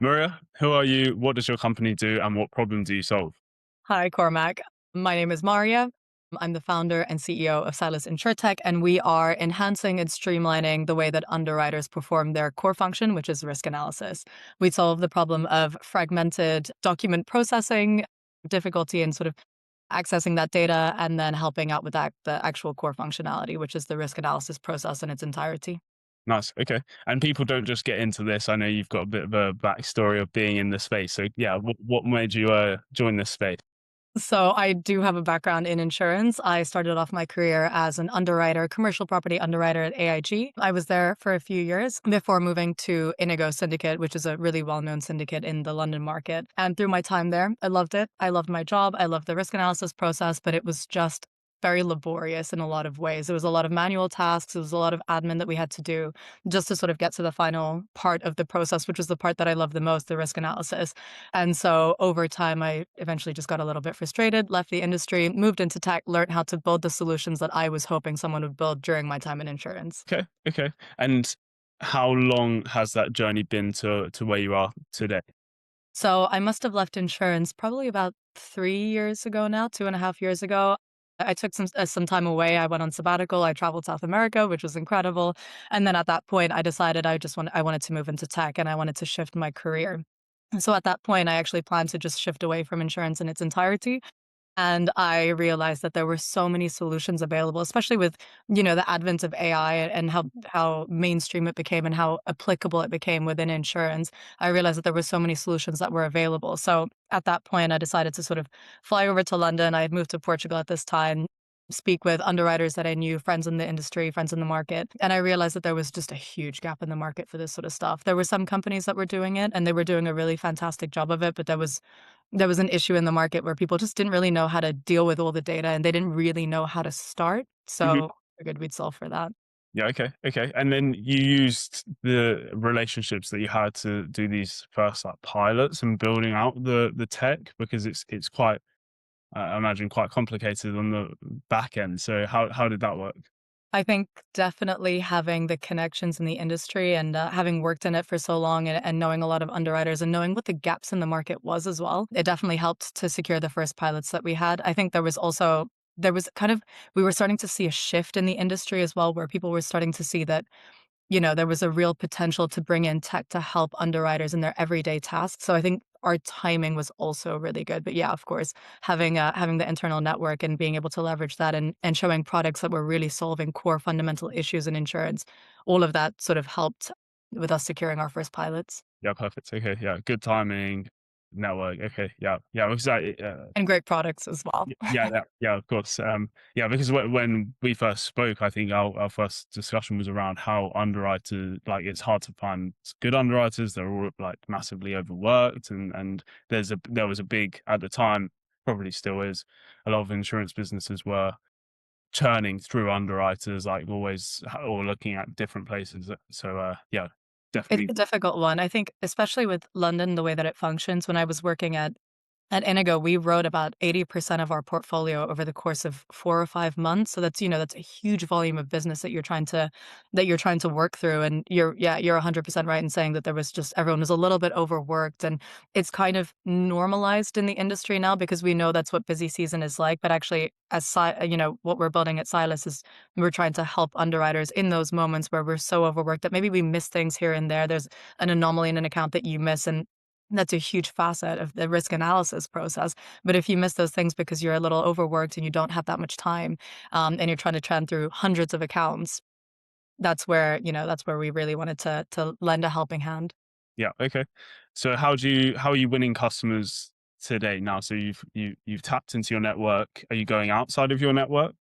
Maria, who are you? What does your company do, and what problem do you solve? Hi, Cormac. My name is Maariyaah. I'm the founder and CEO of Silas InsureTech, and we are enhancing and streamlining the way that underwriters perform their core function, which is risk analysis. We solve the problem of fragmented document processing, difficulty in sort of accessing that data, and then helping out with the actual core functionality, which is the risk analysis process in its entirety. Nice. Okay. And people don't just get into this. I know you've got a bit of a backstory of being in the space. So yeah, what made you join this space? So I do have a background in insurance. I started off my career as an underwriter, commercial property underwriter at AIG. I was there for a few years before moving to Inigo Syndicate, which is a really well-known syndicate in the London market. And through my time there, I loved it. I loved my job. I loved the risk analysis process, but it was just very laborious in a lot of ways. It was a lot of manual tasks. It was a lot of admin that we had to do just to sort of get to the final part of the process, which was the part that I love the most, the risk analysis. And so over time, I eventually just got a little bit frustrated, left the industry, moved into tech, learned how to build the solutions that I was hoping someone would build during my time in insurance. Okay. Okay. And how long has that journey been to where you are today? So I must have left insurance probably about 3 years ago now, 2.5 years ago. I took some time away. I went on sabbatical. I traveled South America, which was incredible. And then at that point, I decided I wanted to move into tech and I wanted to shift my career. And so at that point, I actually planned to just shift away from insurance in its entirety. And I realized that there were so many solutions available, especially with, the advent of AI and how mainstream it became and how applicable it became within insurance. I realized that there were so many solutions that were available. So at that point, I decided to sort of fly over to London. I had moved to Portugal at this time, speak with underwriters that I knew, friends in the industry, friends in the market. And I realized that there was just a huge gap in the market for this sort of stuff. There were some companies that were doing it and they were doing a really fantastic job of it, but there was an issue in the market where people just didn't really know how to deal with all the data and they didn't really know how to start. Mhm. So I figured we'd solve for that. Yeah. Okay. Okay. And then you used the relationships that you had to do these first like pilots and building out the tech because it's quite I imagine quite complicated on the back end. So how did that work? I think definitely having the connections in the industry and having worked in it for so long and knowing a lot of underwriters and knowing what the gaps in the market was as well, it definitely helped to secure the first pilots that we had. I think there was kind of, we were starting to see a shift in the industry as well, where people were starting to see that there was a real potential to bring in tech to help underwriters in their everyday tasks. So I think our timing was also really good. But yeah, of course, having the internal network and being able to leverage that and showing products that were really solving core fundamental issues in insurance, all of that sort of helped with us securing our first pilots. Yeah, perfect. Okay, yeah, good timing, network. Okay, yeah, yeah. Because And great products as well. yeah, of course. Yeah, because when we first spoke, I think our first discussion was around how underwriters like it's hard to find good underwriters. They're all like massively overworked, and there was a big at the time, probably still is, a lot of insurance businesses were churning through underwriters, like always or looking at different places. So yeah, It's definitely. a difficult one. I think especially with London, the way that it functions, when I was working at Inigo, we wrote about 80% of our portfolio over the course of 4 or 5 months. So that's a huge volume of business that you're trying to work through. And you're 100% right in saying that there was just everyone was a little bit overworked, and it's kind of normalized in the industry now because we know that's what busy season is like. But actually, what we're building at Silas is we're trying to help underwriters in those moments where we're so overworked that maybe we miss things here and there. There's an anomaly in an account that you miss, and that's a huge facet of the risk analysis process. But if you miss those things because you're a little overworked and you don't have that much time, and you're trying to trend through hundreds of accounts, that's where we really wanted to lend a helping hand. Yeah. Okay. So how are you winning customers today now? So you've tapped into your network. Are you going outside of your network?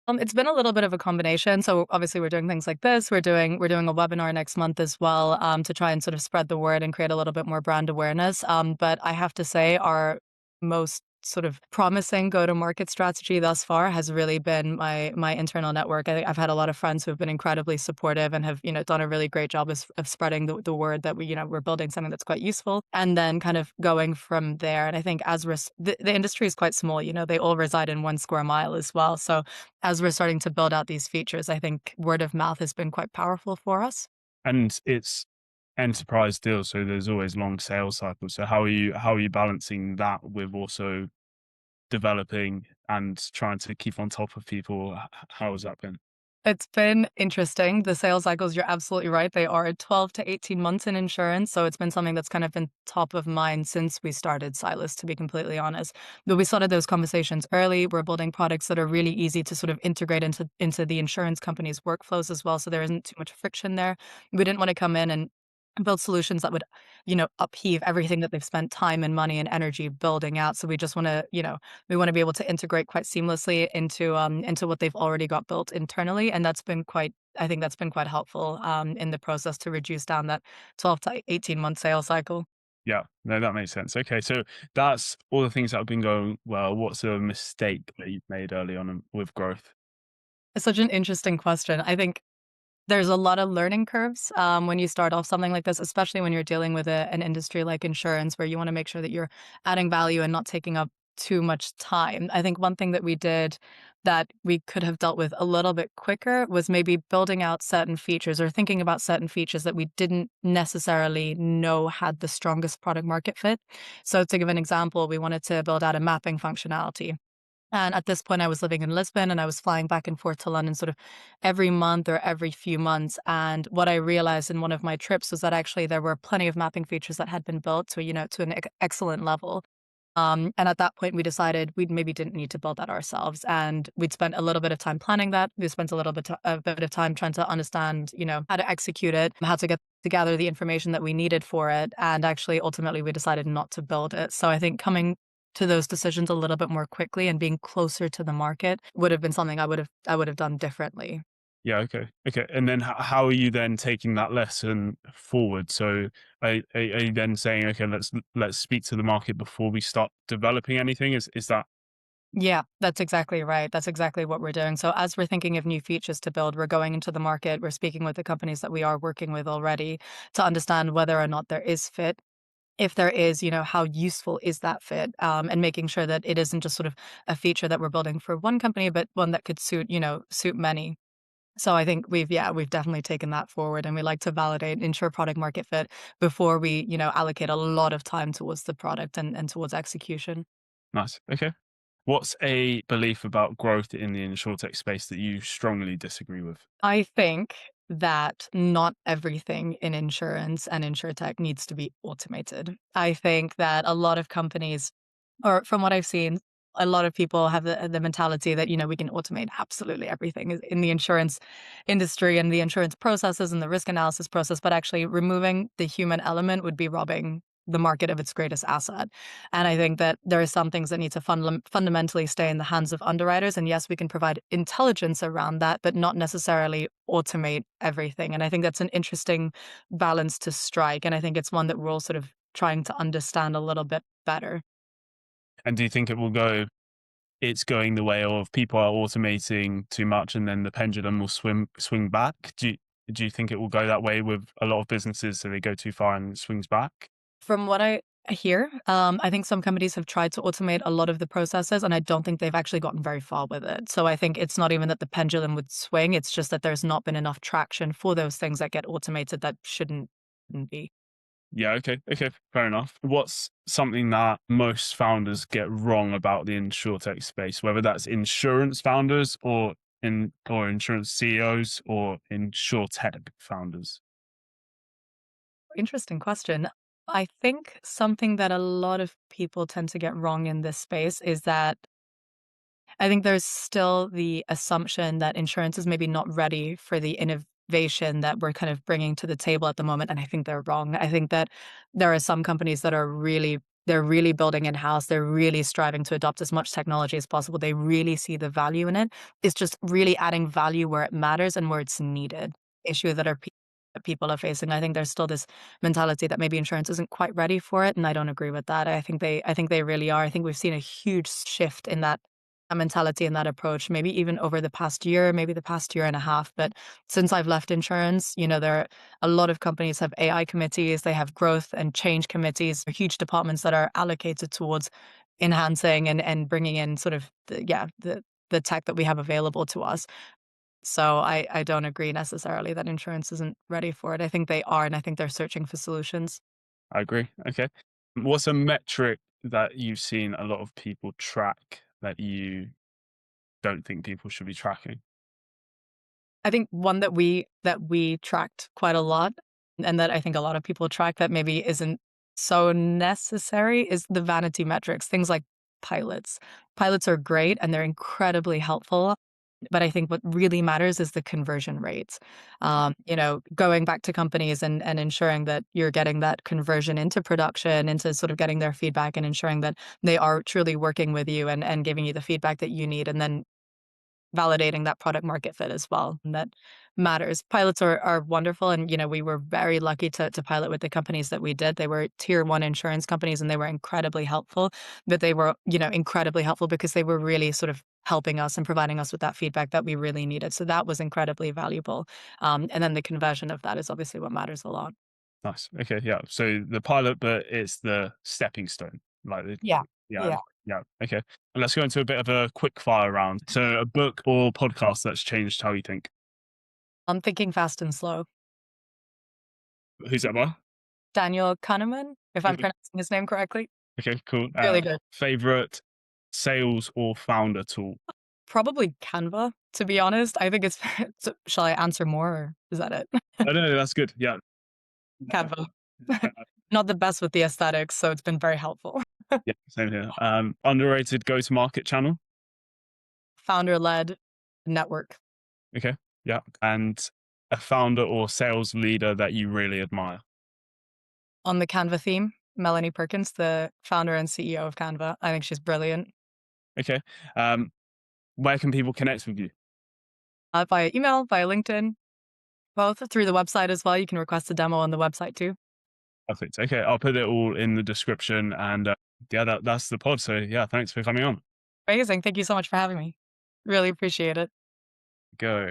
It's been a little bit of a combination. So obviously we're doing things like this. We're doing a webinar next month as well, to try and sort of spread the word and create a little bit more brand awareness. But I have to say our most sort of promising go-to-market strategy thus far has really been my internal network. I think I've had a lot of friends who have been incredibly supportive and have done a really great job of spreading the word that we're building something that's quite useful, and then kind of going from there. And I think the industry is quite small. They all reside in 1 square mile as well. So as we're starting to build out these features, I think word of mouth has been quite powerful for us. And it's enterprise deals, so there's always long sales cycles. So how are you balancing that with also developing and trying to keep on top of people? How has that been? It's been interesting. The sales cycles, you're absolutely right. They are 12 to 18 months in insurance. So it's been something that's kind of been top of mind since we started Silas, to be completely honest. But we started those conversations early. We're building products that are really easy to sort of integrate into the insurance company's workflows as well. So there isn't too much friction there. We didn't want to come in and build solutions that would, upheave everything that they've spent time and money and energy building out. So we just want to, we want to be able to integrate quite seamlessly into what they've already got built internally, and that's been quite. I think that's been quite helpful in the process to reduce down that 12 to 18-month sales cycle. Yeah, no, that makes sense. Okay, so that's all the things that have been going well. What's a mistake that you've made early on with growth? It's such an interesting question. I think there's a lot of learning curves, when you start off something like this, especially when you're dealing with an industry like insurance, where you wanna make sure that you're adding value and not taking up too much time. I think one thing that we did that we could have dealt with a little bit quicker was maybe building out certain features or thinking about certain features that we didn't necessarily know had the strongest product market fit. So to give an example, we wanted to build out a mapping functionality. And at this point, I was living in Lisbon and I was flying back and forth to London sort of every month or every few months. And what I realized in one of my trips was that actually there were plenty of mapping features that had been built to, to an excellent level. And at that point, we decided we maybe didn't need to build that ourselves. And we'd spent a little bit of time planning that. We spent a bit of time trying to understand, how to execute it, how to get to gather the information that we needed for it. And actually, ultimately, we decided not to build it. So I think coming to those decisions a little bit more quickly and being closer to the market would have been something I would have done differently. Yeah, okay, okay. And then how are you then taking that lesson forward? So are you then saying, okay, let's speak to the market before we start developing anything? Is that Yeah, that's exactly right. That's exactly what we're doing. So as we're thinking of new features to build, we're going into the market, we're speaking with the companies that we are working with already to understand whether or not there is fit. If there is, how useful is that fit? And making sure that it isn't just sort of a feature that we're building for one company, but one that could suit many. So I think we've definitely taken that forward, and we like to validate, ensure product market fit before we, allocate a lot of time towards the product and towards execution. nice? Okay. What's a belief about growth in the insurtech space that you strongly disagree with? I think that not everything in insurance and insurtech needs to be automated. I think that a lot of companies, or from what I've seen, a lot of people have the mentality that, we can automate absolutely everything in the insurance industry and the insurance processes and the risk analysis process, but actually removing the human element would be robbing the market of its greatest asset. And I think that there are some things that need to fundamentally stay in the hands of underwriters. And yes, we can provide intelligence around that, but not necessarily automate everything. And I think that's an interesting balance to strike. And I think it's one that we're all sort of trying to understand a little bit better. And do you think it's going the way of people are automating too much and then the pendulum will swing back? Do you think it will go that way with a lot of businesses, so they go too far and it swings back? From what I hear, I think some companies have tried to automate a lot of the processes, and I don't think they've actually gotten very far with it. So I think it's not even that the pendulum would swing, it's just that there's not been enough traction for those things that get automated that shouldn't be. Yeah, okay, okay, fair enough. What's something that most founders get wrong about the insurtech space, whether that's insurance founders or insurance CEOs or insurtech founders? Interesting question. I think something that a lot of people tend to get wrong in this space is that I think there's still the assumption that insurance is maybe not ready for the innovation that we're kind of bringing to the table at the moment, and I think they're wrong. I think that there are some companies that are really building in-house, they're really striving to adopt as much technology as possible, they really see the value in it. It's just really adding value where it matters and where it's needed. Issue that that people are facing. I think there's still this mentality that maybe insurance isn't quite ready for it, and I don't agree with that. I think they really are. I think we've seen a huge shift in that mentality and that approach, maybe even over the past year, maybe the past year and a half. But since I've left insurance, there are a lot of companies have AI committees, they have growth and change committees, huge departments that are allocated towards enhancing and bringing in sort of the tech that we have available to us. So I don't agree necessarily that insurance isn't ready for it. I think they are, and I think they're searching for solutions. I agree. Okay. What's a metric that you've seen a lot of people track that you don't think people should be tracking? I think one that we tracked quite a lot, and that I think a lot of people track that maybe isn't so necessary, is the vanity metrics, things like pilots. Pilots are great and they're incredibly helpful, but I think what really matters is the conversion rates. Going back to companies and ensuring that you're getting that conversion into production, into sort of getting their feedback and ensuring that they are truly working with you and giving you the feedback that you need, and then validating that product market fit as well, and that matters. Pilots are wonderful, and, we were very lucky to pilot with the companies that we did. They were tier 1 insurance companies, and they were incredibly helpful, but they were, incredibly helpful because they were really sort of helping us and providing us with that feedback that we really needed, so that was incredibly valuable, and then the conversion of that is obviously what matters a lot. Nice. Okay. Yeah. So the pilot, but it's the stepping stone. Yeah. Yeah. Yeah. Yeah. Okay. And let's go into a bit of a quick fire round. So a book or podcast that's changed how you think. I'm thinking fast and slow. Who's that by? Daniel Kahneman, if I'm Okay. pronouncing his name correctly. Okay. Cool. Really good. Favorite sales or founder tool? Probably Canva, to be honest. I think it's so shall I answer more, or is that it? Oh, no, that's good. Yeah. Canva. Not the best with the aesthetics, so it's been very helpful. Yeah. Same here. Underrated go to market channel. Founder-led network. Okay. Yeah. And a founder or sales leader that you really admire. On the Canva theme, Melanie Perkins, the founder and CEO of Canva. I think she's brilliant. Okay. Um, where can people connect with you? Via email, via LinkedIn, both through the website as well. You can request a demo on the website too. Perfect. Okay, I'll put it all in the description, and yeah, that's the pod. So yeah, thanks for coming on. Amazing. Thank you so much for having me. Really appreciate it. Go.